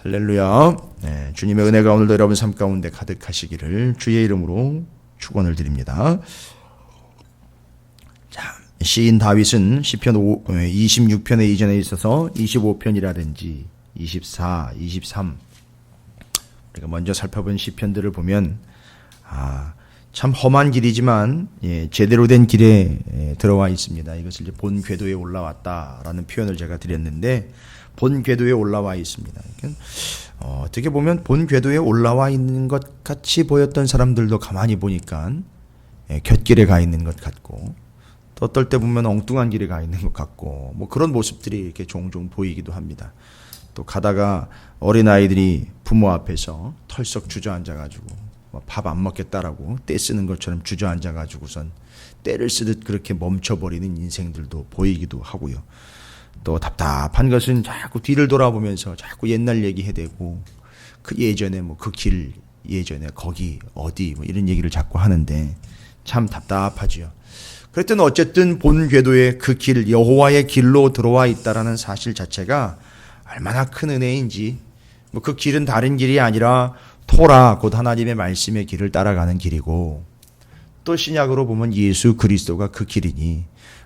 할렐루야. 네, 주님의 은혜가 오늘도 여러분 삶 가운데 가득하시기를 주의 이름으로 축원을 드립니다. 자, 시인 다윗은 시편 26편에 이전에 있어서 25편이라든지 24, 23 우리가 먼저 살펴본 시편들을 보면 참 험한 길이지만 제대로 된 길에 들어와 있습니다. 이것을 이제 본 궤도에 올라왔다라는 표현을 제가 드렸는데 본 궤도에 올라와 있습니다. 어떻게 보면 본 궤도에 올라와 있는 것 같이 보였던 사람들도 가만히 보니까 곁길에 가 있는 것 같고 또 어떨 때 보면 엉뚱한 길에 가 있는 것 같고 뭐 그런 모습들이 이렇게 종종 보이기도 합니다. 또 가다가 어린아이들이 부모 앞에서 털썩 주저앉아가지고 밥 안 먹겠다라고 떼 쓰는 것처럼 주저앉아가지고선 떼를 쓰듯 그렇게 멈춰버리는 인생들도 보이기도 하고요. 또 답답한 것은 자꾸 뒤를 돌아보면서 자꾸 옛날 얘기 해대고 그 예전에 뭐 그 길 예전에 거기 어디 뭐 이런 얘기를 자꾸 하는데 참 답답하지요. 그랬더니 어쨌든 본 궤도에 그 길 여호와의 길로 들어와 있다라는 사실 자체가 얼마나 큰 은혜인지 뭐 그 길은 다른 길이 아니라 토라 곧 하나님의 말씀의 길을 따라가는 길이고 또 신약으로 보면 예수 그리스도가 그 길이니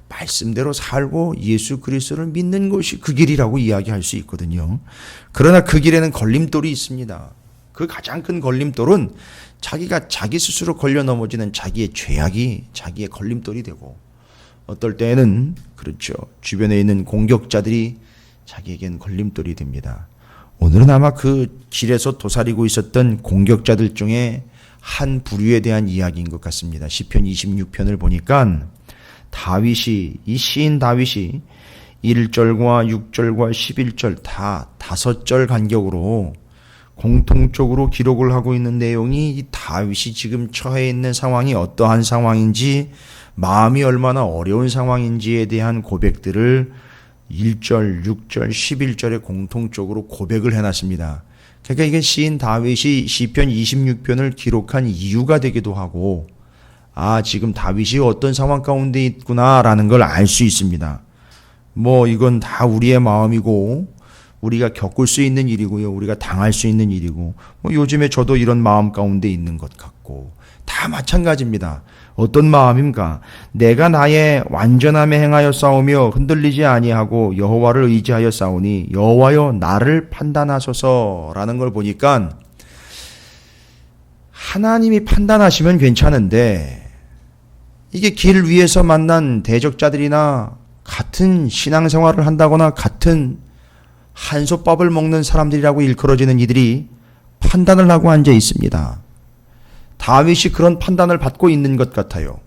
말씀대로 살고 예수 그리스도를 믿는 것이 그 길이라고 이야기할 수 있거든요. 그러나 그 길에는 걸림돌이 있습니다. 그 가장 큰 걸림돌은 자기가 자기 스스로 걸려 넘어지는 자기의 죄악이 자기의 걸림돌이 되고 어떨 때에는 그렇죠. 주변에 있는 공격자들이 자기에겐 걸림돌이 됩니다. 오늘은 아마 그 길에서 도사리고 있었던 공격자들 중에 한 부류에 대한 이야기인 것 같습니다. 시편 26편을 보니까 다윗이 이 시인 다윗이 1절과 6절과 11절 다 5절 간격으로 공통적으로 기록을 하고 있는 내용이 이 다윗이 지금 처해 있는 상황이 어떠한 상황인지 마음이 얼마나 어려운 상황인지에 대한 고백들을 1절, 6절, 11절에 공통적으로 고백을 해놨습니다. 그러니까 이게 시인 다윗이 시편 26편을 기록한 이유가 되기도 하고 지금 다윗이 어떤 상황 가운데 있구나라는 걸 알 수 있습니다. 뭐 이건 다 우리의 마음이고 우리가 겪을 수 있는 일이고요. 우리가 당할 수 있는 일이고 뭐 요즘에 저도 이런 마음 가운데 있는 것 같고 다 마찬가지입니다. 어떤 마음입니까? 내가 나의 완전함에 행하여 싸우며 흔들리지 아니하고 여호와를 의지하여 싸우니 여호와여 나를 판단하소서라는 걸 보니까 하나님이 판단하시면 괜찮은데 이게 길 위에서 만난 대적자들이나 같은 신앙생활을 한다거나 같은 한솥밥을 먹는 사람들이라고 일컬어지는 이들이 판단을 하고 앉아 있습니다. 다윗이 그런 판단을 받고 있는 것 같아요.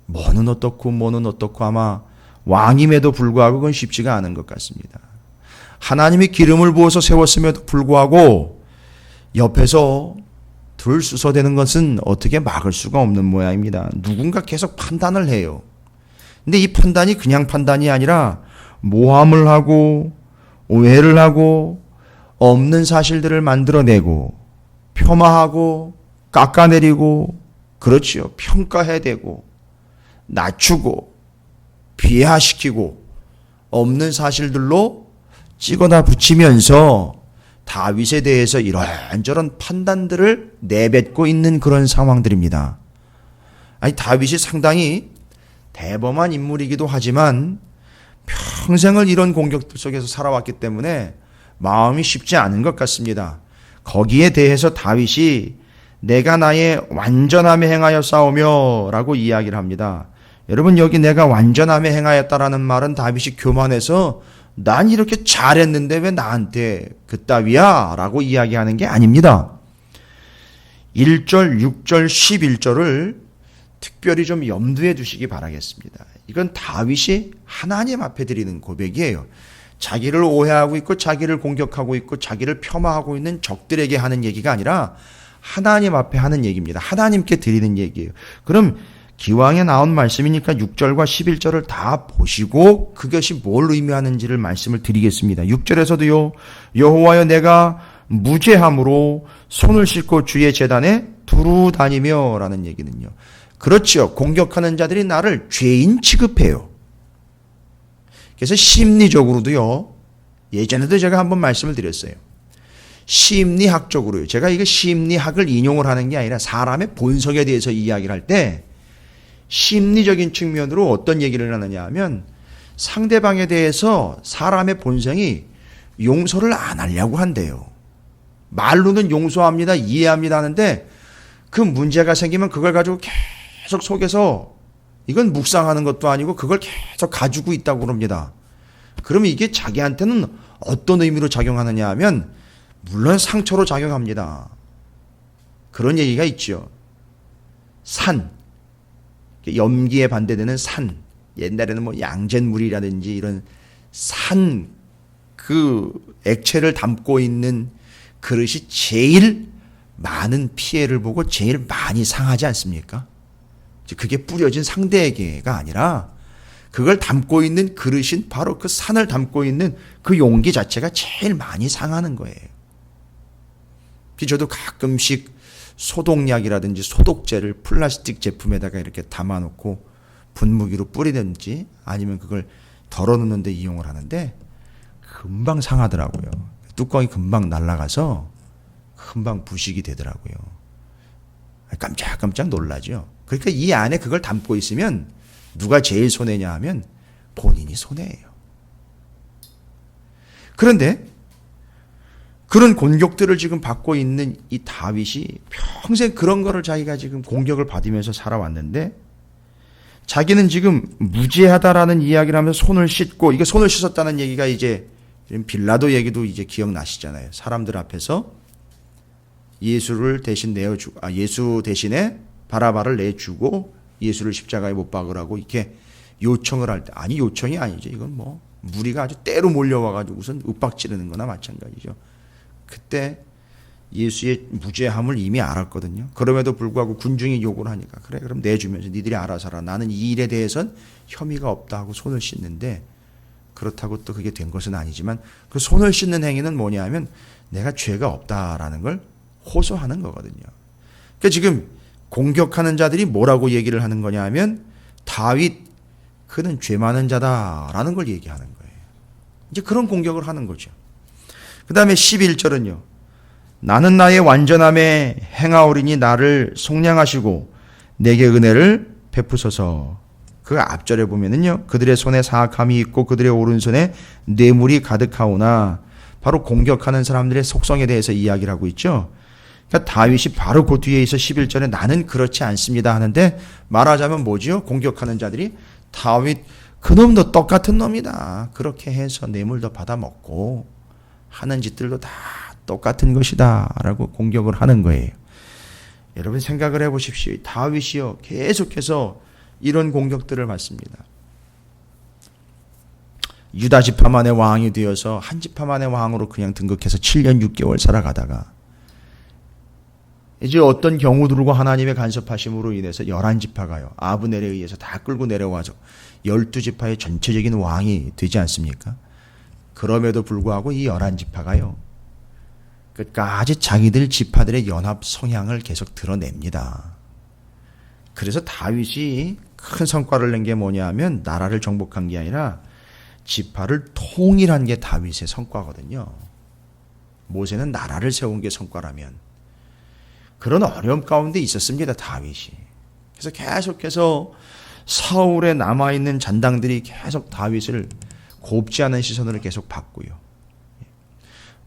뭐는 어떻고 아마 왕임에도 불구하고 그건 쉽지가 않은 것 같습니다. 하나님이 기름을 부어서 세웠음에도 불구하고 옆에서 들쑤서대는 것은 어떻게 막을 수가 없는 모양입니다. 누군가 계속 판단을 해요. 근데 이 판단이 그냥 판단이 아니라 모함을 하고 오해를 하고 없는 사실들을 만들어내고 폄하하고 깎아내리고 그렇지요. 평가해대고 낮추고 비하시키고 없는 사실들로 찍어다 붙이면서 다윗에 대해서 이런저런 판단들을 내뱉고 있는 그런 상황들입니다. 다윗이 상당히 대범한 인물이기도 하지만 평생을 이런 공격들 속에서 살아왔기 때문에 마음이 쉽지 않은 것 같습니다. 거기에 대해서 다윗이 내가 나의 완전함에 행하여 싸우며 라고 이야기를 합니다. 여러분 여기 내가 완전함에 행하였다라는 말은 다윗이 교만해서 난 이렇게 잘했는데 왜 나한테 그따위야 라고 이야기하는 게 아닙니다. 1절, 6절, 11절을 특별히 좀 염두에 두시기 바라겠습니다. 이건 다윗이 하나님 앞에 드리는 고백이에요. 자기를 오해하고 있고 자기를 공격하고 있고 자기를 폄하하고 있는 적들에게 하는 얘기가 아니라 하나님 앞에 하는 얘기입니다. 하나님께 드리는 얘기예요. 그럼 기왕에 나온 말씀이니까 6절과 11절을 다 보시고 그것이 뭘 의미하는지를 말씀을 드리겠습니다. 6절에서도요. 여호와여 내가 무죄함으로 손을 씻고 주의 제단에 두루 다니며 라는 얘기는요. 그렇죠. 공격하는 자들이 나를 죄인 취급해요. 그래서 심리적으로도요. 예전에도 제가 한번 말씀을 드렸어요. 심리학적으로요. 제가 이거 심리학을 인용을 하는 게 아니라 사람의 본성에 대해서 이야기를 할 때 심리적인 측면으로 어떤 얘기를 하느냐 하면 상대방에 대해서 사람의 본성이 용서를 안 하려고 한대요. 말로는 용서합니다, 이해합니다 하는데 그 문제가 생기면 그걸 가지고 계속 속에서 이건 묵상하는 것도 아니고 그걸 계속 가지고 있다고 그럽니다. 그러면 이게 자기한테는 어떤 의미로 작용하느냐 하면 물론 상처로 작용합니다. 그런 얘기가 있죠. 산, 염기에 반대되는 산, 옛날에는 뭐 양잿물이라든지 이런 산 그 액체를 담고 있는 그릇이 제일 많은 피해를 보고 제일 많이 상하지 않습니까? 그게 뿌려진 상대에게가 아니라 그걸 담고 있는 그릇인 바로 그 산을 담고 있는 그 용기 자체가 제일 많이 상하는 거예요. 저도 가끔씩 소독약이라든지 소독제를 플라스틱 제품에다가 이렇게 담아놓고 분무기로 뿌리든지 아니면 그걸 덜어놓는 데 이용을 하는데 금방 상하더라고요. 뚜껑이 금방 날아가서 금방 부식이 되더라고요. 깜짝깜짝 놀라죠. 그러니까 이 안에 그걸 담고 있으면 누가 제일 손해냐 하면 본인이 손해예요. 그런데 그런 공격들을 지금 받고 있는 이 다윗이 평생 그런 거를 자기가 지금 공격을 받으면서 살아왔는데 자기는 지금 무죄하다라는 이야기를 하면서 손을 씻고, 이게 손을 씻었다는 얘기가 이제 빌라도 얘기도 이제 기억나시잖아요. 사람들 앞에서 예수를 대신 예수 대신에 바라바를 내주고 예수를 십자가에 못 박으라고 이렇게 요청을 할 때, 아니 요청이 아니죠. 이건 뭐 무리가 아주 때로 몰려와가지고 우선 윽박지르는 거나 마찬가지죠. 그때 예수의 무죄함을 이미 알았거든요. 그럼에도 불구하고 군중이 욕을 하니까 그래 그럼 내주면서 니들이 알아서 하라. 나는 이 일에 대해선 혐의가 없다 하고 손을 씻는데, 그렇다고 또 그게 된 것은 아니지만 그 손을 씻는 행위는 뭐냐 하면 내가 죄가 없다라는 걸 호소하는 거거든요. 그러니까 지금 공격하는 자들이 뭐라고 얘기를 하는 거냐 하면 다윗 그는 죄 많은 자다라는 걸 얘기하는 거예요. 이제 그런 공격을 하는 거죠. 그 다음에 11절은요. 나는 나의 완전함에 행하오리니 나를 속량하시고 내게 은혜를 베푸소서. 그 앞절에 보면은요. 그들의 손에 사악함이 있고 그들의 오른손에 뇌물이 가득하오나, 바로 공격하는 사람들의 속성에 대해서 이야기를 하고 있죠. 그러니까 다윗이 바로 그 뒤에 있어 11절에 나는 그렇지 않습니다 하는데, 말하자면 뭐죠? 공격하는 자들이 다윗 그놈도 똑같은 놈이다. 그렇게 해서 뇌물도 받아먹고 하는 짓들도 다 똑같은 것이다 라고 공격을 하는 거예요. 여러분 생각을 해보십시오. 다윗이요 계속해서 이런 공격들을 받습니다. 유다 지파만의 왕이 되어서 한 지파만의 왕으로 그냥 등극해서 7년 6개월 살아가다가 이제 어떤 경우들과 하나님의 간섭하심으로 인해서 11지파가요 아브넬에 의해서 다 끌고 내려와서 12지파의 전체적인 왕이 되지 않습니까? 그럼에도 불구하고 이 11지파가요 끝까지 자기들 지파들의 연합 성향을 계속 드러냅니다. 그래서 다윗이 큰 성과를 낸 게 뭐냐 하면 나라를 정복한 게 아니라 지파를 통일한 게 다윗의 성과거든요. 모세는 나라를 세운 게 성과라면 그런 어려움 가운데 있었습니다. 다윗이. 그래서 계속해서 사울에 남아있는 잔당들이 계속 다윗을 곱지 않은 시선으로 계속 봤고요.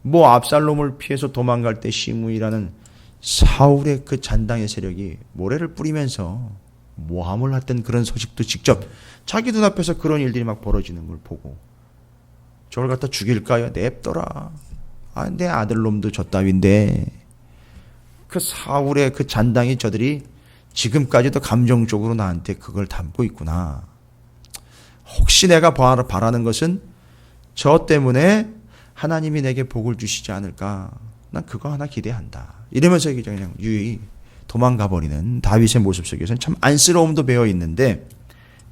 뭐 압살롬을 피해서 도망갈 때 시므이라는 사울의 그 잔당의 세력이 모래를 뿌리면서 모함을 했던 그런 소식도 직접 자기 눈앞에서 그런 일들이 막 벌어지는 걸 보고 저걸 갖다 죽일까요? 냅둬라. 아, 내 아들놈도 저 따윈데. 그 사울의 그 잔당이 저들이 지금까지도 감정적으로 나한테 그걸 담고 있구나. 혹시 내가 바라는 것은 저 때문에 하나님이 내게 복을 주시지 않을까. 난 그거 하나 기대한다. 이러면서 그냥 유유히 도망가 버리는 다윗의 모습 속에서는 참 안쓰러움도 배어 있는데,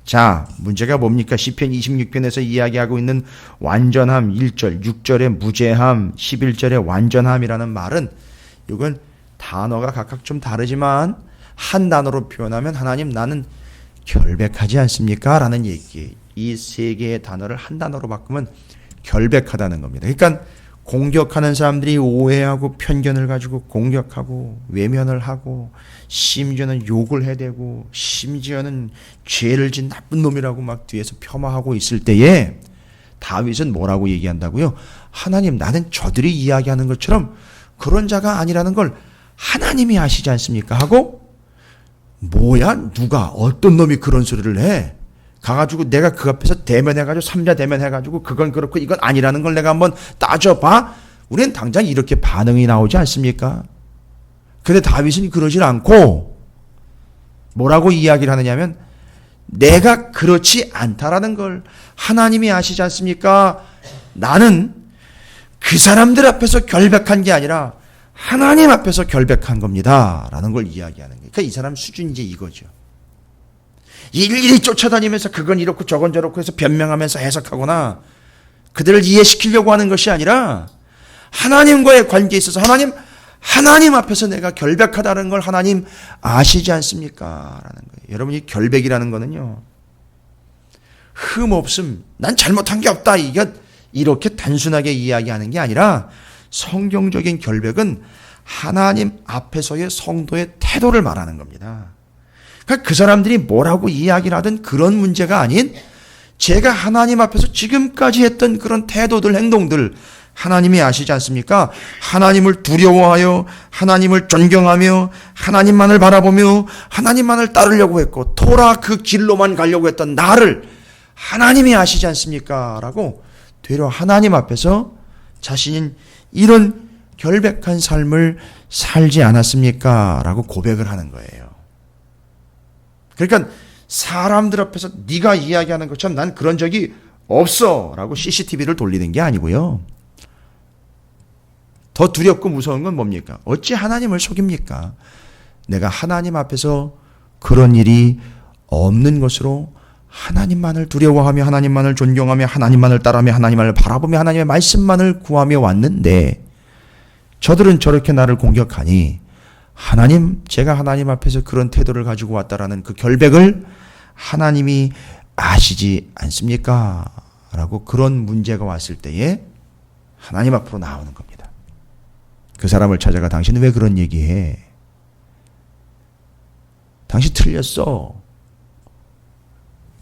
자, 문제가 뭡니까? 시편 26편에서 이야기하고 있는 완전함 1절, 6절의 무죄함, 11절의 완전함이라는 말은 이건 단어가 각각 좀 다르지만 한 단어로 표현하면 하나님 나는 결백하지 않습니까? 라는 얘기. 이 세 개의 단어를 한 단어로 바꾸면 결백하다는 겁니다. 그러니까 공격하는 사람들이 오해하고 편견을 가지고 공격하고 외면을 하고 심지어는 욕을 해대고 심지어는 죄를 진 나쁜 놈이라고 막 뒤에서 폄하하고 있을 때에 다윗은 뭐라고 얘기한다고요? 하나님, 나는 저들이 이야기하는 것처럼 그런 자가 아니라는 걸 하나님이 아시지 않습니까? 하고 뭐야? 누가 어떤 놈이 그런 소리를 해? 가가지고 내가 그 앞에서 대면해가지고 삼자 대면해가지고 그건 그렇고 이건 아니라는 걸 내가 한번 따져봐. 우리는 당장 이렇게 반응이 나오지 않습니까? 근데 다윗은 그러질 않고 뭐라고 이야기를 하느냐면 내가 그렇지 않다라는 걸 하나님이 아시지 않습니까? 나는 그 사람들 앞에서 결백한 게 아니라 하나님 앞에서 결백한 겁니다 라는 걸 이야기하는 거예요. 그러니까 이 사람 수준이 이제 이거죠. 일일이 쫓아다니면서 그건 이렇고 저건 저렇고 해서 변명하면서 해석하거나 그들을 이해시키려고 하는 것이 아니라 하나님과의 관계에 있어서 하나님 앞에서 내가 결백하다는 걸 하나님 아시지 않습니까? 라는 거예요. 여러분, 이 결백이라는 거는요, 흠없음, 난 잘못한 게 없다, 이렇게 단순하게 이야기하는 게 아니라 성경적인 결백은 하나님 앞에서의 성도의 태도를 말하는 겁니다. 그러니까 그 사람들이 뭐라고 이야기를 하든 그런 문제가 아닌 제가 하나님 앞에서 지금까지 했던 그런 태도들, 행동들 하나님이 아시지 않습니까? 하나님을 두려워하여 하나님을 존경하며 하나님만을 바라보며 하나님만을 따르려고 했고 토라 그 길로만 가려고 했던 나를 하나님이 아시지 않습니까? 라고 되려 하나님 앞에서 자신인 이런 결백한 삶을 살지 않았습니까? 라고 고백을 하는 거예요. 그러니까 사람들 앞에서 네가 이야기하는 것처럼 난 그런 적이 없어 라고 CCTV를 돌리는 게 아니고요. 더 두렵고 무서운 건 뭡니까? 어찌 하나님을 속입니까? 내가 하나님 앞에서 그런 일이 없는 것으로 하나님만을 두려워하며 하나님만을 존경하며 하나님만을 따르며 하나님만을 바라보며 하나님의 말씀만을 구하며 왔는데 저들은 저렇게 나를 공격하니 하나님, 제가 하나님 앞에서 그런 태도를 가지고 왔다라는 그 결백을 하나님이 아시지 않습니까? 라고 그런 문제가 왔을 때에 하나님 앞으로 나오는 겁니다. 그 사람을 찾아가 당신은 왜 그런 얘기해? 당신 틀렸어.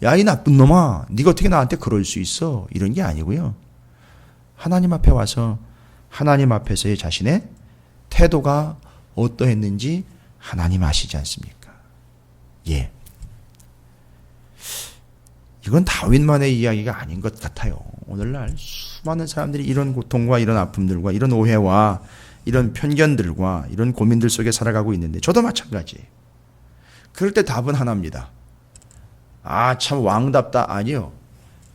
야, 이 나쁜 놈아, 네가 어떻게 나한테 그럴 수 있어? 이런 게 아니고요. 하나님 앞에 와서 하나님 앞에서의 자신의 태도가 어떠했는지 하나님 아시지 않습니까? 예. 이건 다윗만의 이야기가 아닌 것 같아요. 오늘날 수많은 사람들이 이런 고통과 이런 아픔들과 이런 오해와 이런 편견들과 이런 고민들 속에 살아가고 있는데 저도 마찬가지예요. 그럴 때 답은 하나입니다. 아, 참 왕답다. 아니요.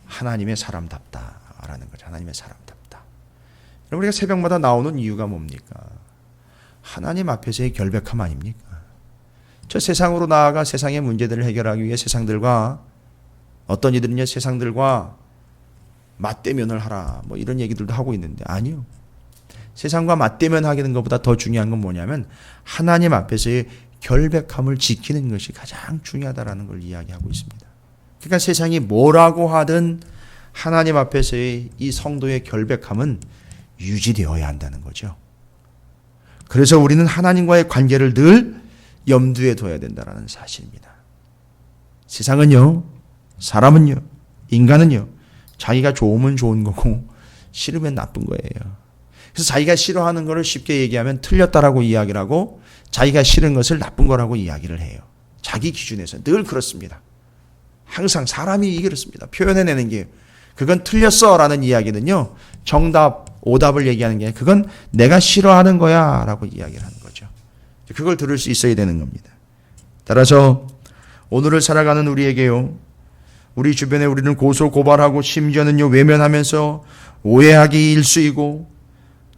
하나님의 사람답다라는 거죠. 하나님의 사람답다. 여러분, 우리가 새벽마다 나오는 이유가 뭡니까? 하나님 앞에서의 결백함 아닙니까? 저 세상으로 나아가 세상의 문제들을 해결하기 위해 세상들과 어떤 이들은요, 세상들과 맞대면을 하라 뭐 이런 얘기들도 하고 있는데 아니요. 세상과 맞대면 하는 것보다 더 중요한 건 뭐냐면 하나님 앞에서의 결백함을 지키는 것이 가장 중요하다라는 걸 이야기하고 있습니다. 그러니까 세상이 뭐라고 하든 하나님 앞에서의 이 성도의 결백함은 유지되어야 한다는 거죠. 그래서 우리는 하나님과의 관계를 늘 염두에 둬야 된다는 사실입니다. 세상은요, 사람은요, 인간은요, 자기가 좋으면 좋은 거고 싫으면 나쁜 거예요. 그래서 자기가 싫어하는 것을 쉽게 얘기하면 틀렸다라고 이야기를 하고 자기가 싫은 것을 나쁜 거라고 이야기를 해요. 자기 기준에서 늘 그렇습니다. 항상 사람이 그렇습니다. 표현해내는 게 그건 틀렸어라는 이야기는요, 정답, 오답을 얘기하는 게 그건 내가 싫어하는 거야 라고 이야기를 하는 거죠. 그걸 들을 수 있어야 되는 겁니다. 따라서 오늘을 살아가는 우리에게요, 우리 주변에 우리는 고소 고발하고 심지어는요 외면하면서 오해하기 일쑤이고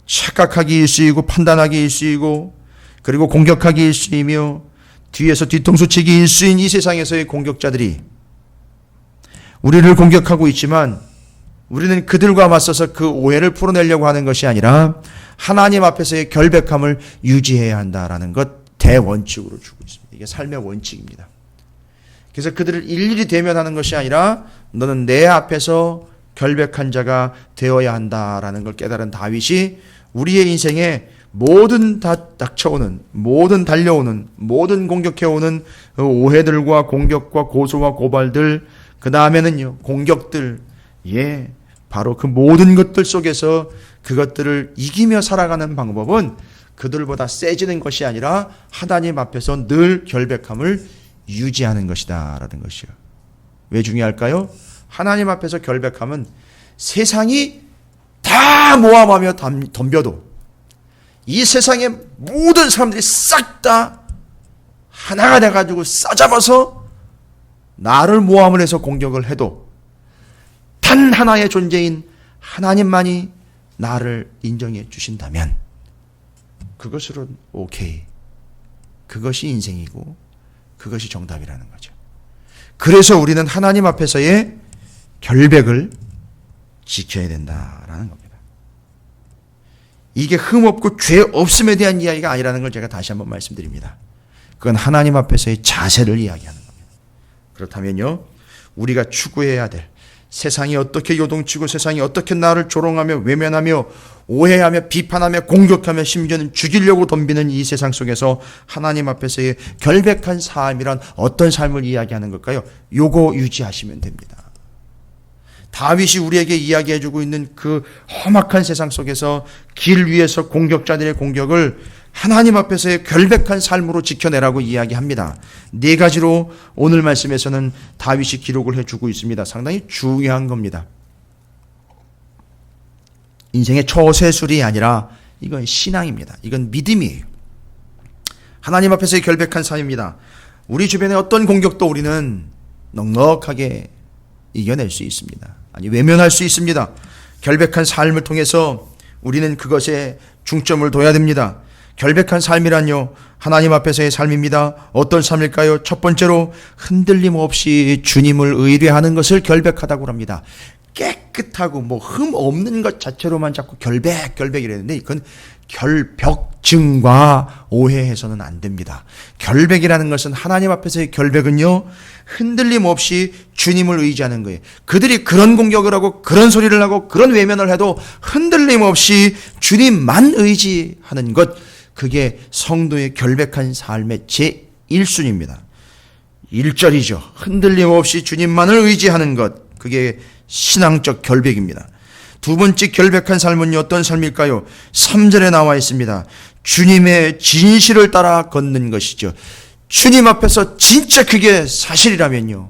착각하기 일쑤이고 판단하기 일쑤이고 그리고 공격하기 일쑤이며 뒤에서 뒤통수 치기 일쑤인 이 세상에서의 공격자들이 우리를 공격하고 있지만 우리는 그들과 맞서서 그 오해를 풀어내려고 하는 것이 아니라 하나님 앞에서의 결백함을 유지해야 한다라는 것 대원칙으로 주고 있습니다. 이게 삶의 원칙입니다. 그래서 그들을 일일이 대면하는 것이 아니라 너는 내 앞에서 결백한 자가 되어야 한다라는 걸 깨달은 다윗이 우리의 인생에 모든 닥쳐오는, 모든 달려오는, 모든 공격해오는 오해들과 공격과 고소와 고발들, 그 다음에는요, 공격들, 바로 그 모든 것들 속에서 그것들을 이기며 살아가는 방법은 그들보다 세지는 것이 아니라 하나님 앞에서 늘 결백함을 유지하는 것이다 라는 것이요. 왜 중요할까요? 하나님 앞에서 결백함은 세상이 다 모함하며 덤벼도 이 세상의 모든 사람들이 싹 다 하나가 돼가지고 싸잡아서 나를 모함을 해서 공격을 해도 단 하나의 존재인 하나님만이 나를 인정해 주신다면 그것으로는 오케이. 그것이 인생이고 그것이 정답이라는 거죠. 그래서 우리는 하나님 앞에서의 결백을 지켜야 된다라는 겁니다. 이게 흠없고 죄 없음에 대한 이야기가 아니라는 걸 제가 다시 한번 말씀드립니다. 그건 하나님 앞에서의 자세를 이야기하는 겁니다. 그렇다면요, 우리가 추구해야 될 세상이 어떻게 요동치고 세상이 어떻게 나를 조롱하며 외면하며 오해하며 비판하며 공격하며 심지어는 죽이려고 덤비는 이 세상 속에서 하나님 앞에서의 결백한 삶이란 어떤 삶을 이야기하는 걸까요? 요거 유지하시면 됩니다. 다윗이 우리에게 이야기해주고 있는 그 험악한 세상 속에서 길 위에서 공격자들의 공격을 하나님 앞에서의 결백한 삶으로 지켜내라고 이야기합니다. 4가지로 오늘 말씀에서는 다윗이 기록을 해주고 있습니다. 상당히 중요한 겁니다. 인생의 처세술이 아니라 이건 신앙입니다. 이건 믿음이에요. 하나님 앞에서의 결백한 삶입니다. 우리 주변의 어떤 공격도 우리는 넉넉하게 이겨낼 수 있습니다. 아니, 외면할 수 있습니다. 결백한 삶을 통해서 우리는 그것에 중점을 둬야 됩니다. 결백한 삶이란요, 하나님 앞에서의 삶입니다. 어떤 삶일까요? 첫 번째로 흔들림 없이 주님을 의뢰하는 것을 결백하다고 합니다. 깨끗하고 흠 없는 것 자체로만 자꾸 결백이랬는데 이건 결벽증과 오해해서는 안 됩니다. 결백이라는 것은 하나님 앞에서의 결백은요, 흔들림 없이 주님을 의지하는 거예요. 그들이 그런 공격을 하고 그런 소리를 하고 그런 외면을 해도 흔들림 없이 주님만 의지하는 것, 그게 성도의 결백한 삶의 제1순위입니다. 1절이죠. 흔들림 없이 주님만을 의지하는 것, 그게 신앙적 결백입니다. 두 번째 결백한 삶은 어떤 삶일까요? 3절에 나와 있습니다. 주님의 진실을 따라 걷는 것이죠. 주님 앞에서 진짜 그게 사실이라면요,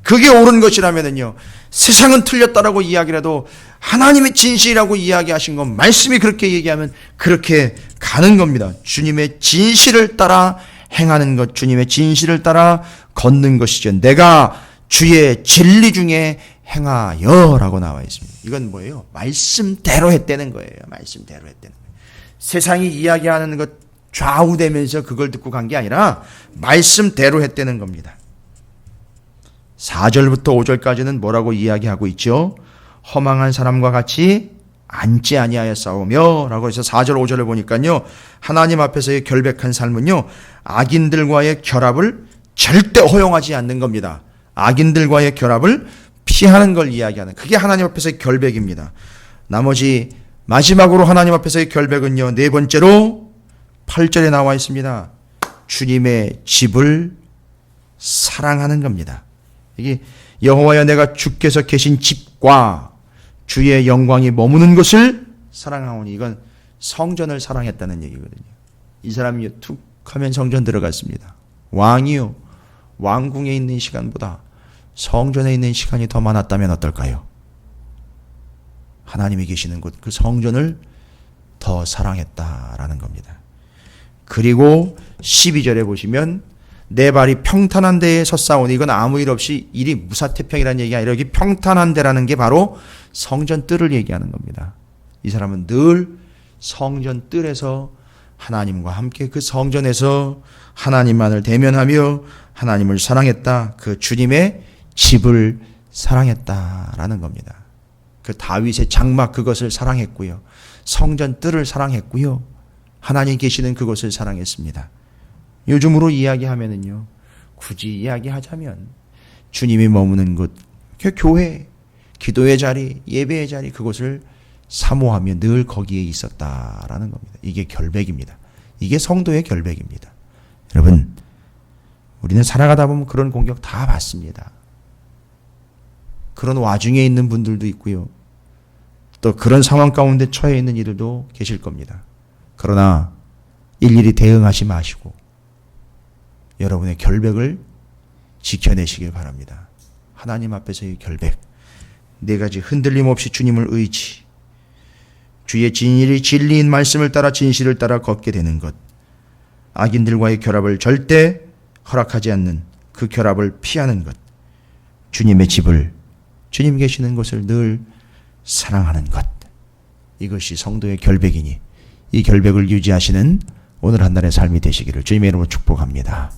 그게 옳은 것이라면요, 세상은 틀렸다라고 이야기라도 하나님의 진실이라고 이야기하신 것, 말씀이 그렇게 얘기하면 그렇게 가는 겁니다. 주님의 진실을 따라 행하는 것, 주님의 진실을 따라 걷는 것이죠. 내가 주의 진리 중에 행하여 라고 나와 있습니다. 이건 뭐예요? 말씀대로 했다는 거예요. 말씀대로 했다는 거예요. 세상이 이야기하는 것 좌우되면서 그걸 듣고 간 게 아니라 말씀대로 했다는 겁니다. 4절부터 5절까지는 뭐라고 이야기하고 있죠? 허망한 사람과 같이 앉지 아니하여 싸우며 라고 해서 4절 5절을 보니까요, 하나님 앞에서의 결백한 삶은요, 악인들과의 결합을 절대 허용하지 않는 겁니다. 악인들과의 결합을 피하는 걸 이야기하는, 그게 하나님 앞에서의 결백입니다. 나머지 마지막으로 하나님 앞에서의 결백은요, 4번째로 8절에 나와 있습니다. 주님의 집을 사랑하는 겁니다. 이게 여호와여, 내가 주께서 계신 집과 주의 영광이 머무는 것을 사랑하오니, 이건 성전을 사랑했다는 얘기거든요. 이 사람이 툭 하면 성전 들어갔습니다. 왕이요, 왕궁에 있는 시간보다 성전에 있는 시간이 더 많았다면 어떨까요? 하나님이 계시는 곳, 그 성전을 더 사랑했다라는 겁니다. 그리고 12절에 보시면 내 발이 평탄한 데에 섰사오니, 이건 아무 일 없이 일이 무사태평이라는 얘기가 아니라 여기 평탄한 데라는 게 바로 성전 뜰을 얘기하는 겁니다. 이 사람은 늘 성전 뜰에서 하나님과 함께 그 성전에서 하나님만을 대면하며 하나님을 사랑했다. 그 주님의 집을 사랑했다라는 겁니다. 그 다윗의 장막 그것을 사랑했고요. 성전 뜰을 사랑했고요. 하나님 계시는 그곳을 사랑했습니다. 요즘으로 이야기하면은요, 굳이 이야기하자면 주님이 머무는 곳, 교회, 기도의 자리, 예배의 자리, 그곳을 사모하며 늘 거기에 있었다라는 겁니다. 이게 결백입니다. 이게 성도의 결백입니다. 여러분, 우리는 살아가다 보면 그런 공격 다 받습니다. 그런 와중에 있는 분들도 있고요. 또 그런 상황 가운데 처해 있는 이들도 계실 겁니다. 그러나 일일이 대응하지 마시고 여러분의 결백을 지켜내시길 바랍니다. 하나님 앞에서의 결백, 네 가지 흔들림 없이 주님을 의지, 주의 진리인 말씀을 따라 진실을 따라 걷게 되는 것, 악인들과의 결합을 절대 허락하지 않는 그 결합을 피하는 것, 주님의 집을, 주님 계시는 곳을 늘 사랑하는 것, 이것이 성도의 결백이니 이 결백을 유지하시는 오늘 한 날의 삶이 되시기를 주님의 이름으로 축복합니다.